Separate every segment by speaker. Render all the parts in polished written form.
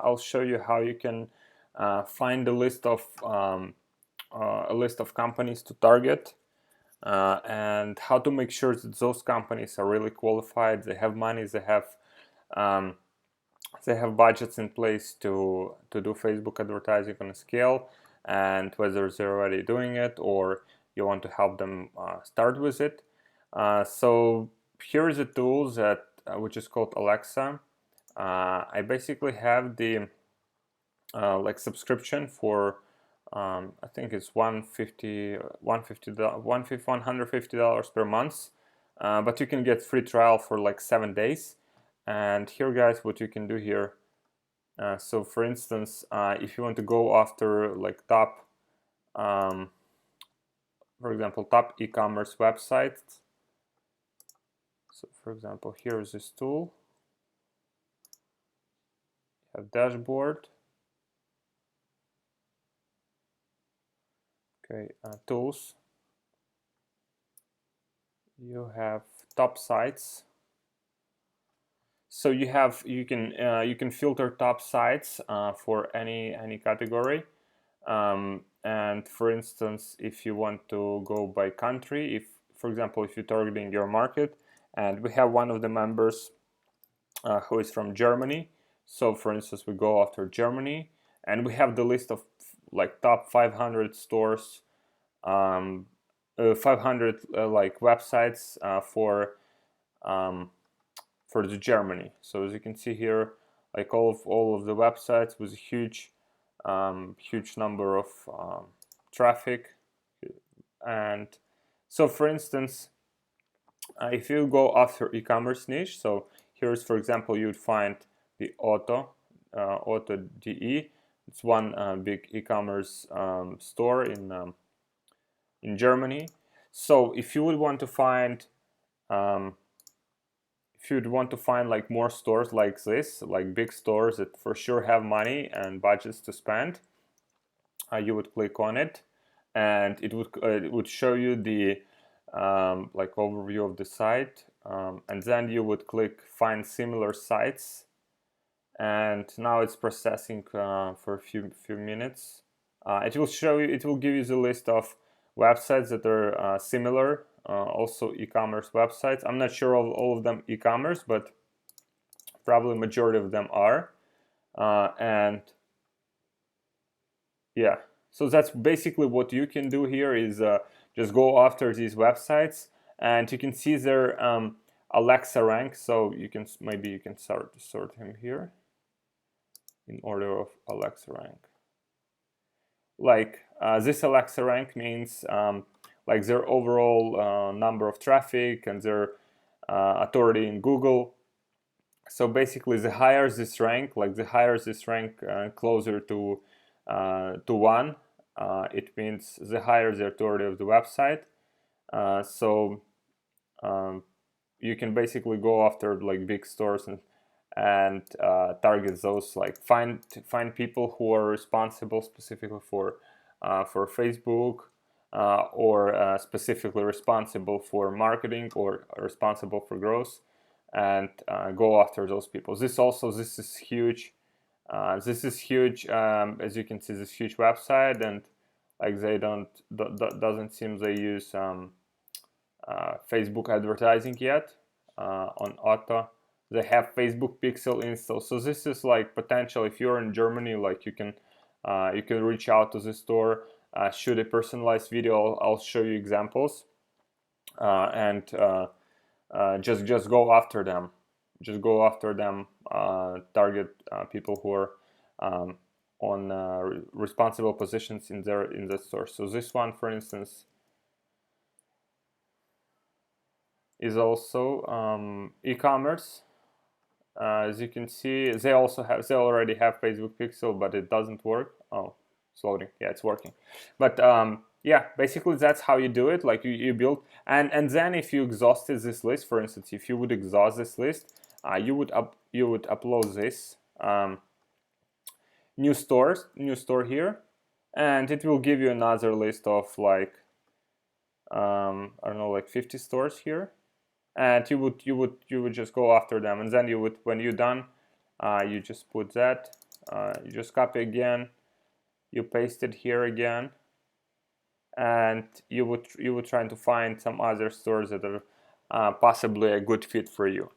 Speaker 1: I'll show you how you can find a list of companies to target, and how to make sure that those companies are really qualified, they have money, um, they have budgets in place to do Facebook advertising on a scale, and whether they're already doing it or you want to help them start with it. So here is a tool that which is called Alexa. I basically have the like subscription for I think it's $150 per month, but you can get free trial for like 7 days. And here, guys, what you can do here. So, for instance, if you want to go after like top, for example, top e-commerce websites. So, for example, here is this tool. You have dashboard. Okay, tools. You have top sites. So you can filter top sites for any category. And for instance, if you want to go by country, if for example if you're targeting your market, and we have one of the members who is from Germany. So for instance, we go after Germany, and we have the list of like top 500 stores, 500 like websites for the Germany. So as you can see here, like all of the websites with a huge number of traffic. And so for instance, if you go after e-commerce niche, so here's for example you would find the Otto DE. It's one big e-commerce store in Germany. So if you would want to find like more stores like this, like big stores that for sure have money and budgets to spend, you would click on it, and it would show you the like overview of the site, and then you would click find similar sites, and now it's processing for a few minutes. It will show you, it will give you the list of websites that are similar, also e-commerce websites. I'm not sure of all of them e-commerce, but probably majority of them are. And yeah, so that's basically what you can do here is just go after these websites, and you can see their Alexa rank. So you can maybe you can sort him here in order of Alexa rank. Like this Alexa rank means like their overall number of traffic and their authority in Google. So basically, the higher this rank, closer to 1, it means the higher the authority of the website. So you can basically go after like big stores and target those, like find people who are responsible specifically for Facebook, or specifically responsible for marketing or responsible for growth, and go after those people. This is huge. This is huge. As you can see, this huge website, and like they doesn't seem they use Facebook advertising yet on Otto. They have Facebook Pixel installed. So this is like potential. If you're in Germany, like you can reach out to the store, shoot a personalized video. I'll show you examples, and just go after them. Just go after them. Target people who are on responsible positions in the store. So this one, for instance, is also e-commerce. As you can see, they already have Facebook Pixel, but it doesn't work. Oh, it's loading. Yeah, it's working. But yeah, basically that's how you do it. Like you build, and then if you exhausted this list, for instance, if you would exhaust this list, you would upload this new store here, and it will give you another list of like I don't know, like 50 stores here. And you would just go after them, and then you would, when you're done, you just put that, You just copy again, you paste it here again, and you would try to find some other stores that are possibly a good fit for you.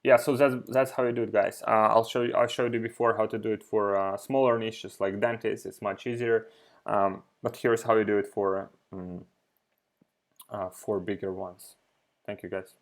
Speaker 1: Yeah, so that's how you do it, guys. I showed you before how to do it for smaller niches like dentists. It's much easier, but here's how you do it for bigger ones. Thank you, guys.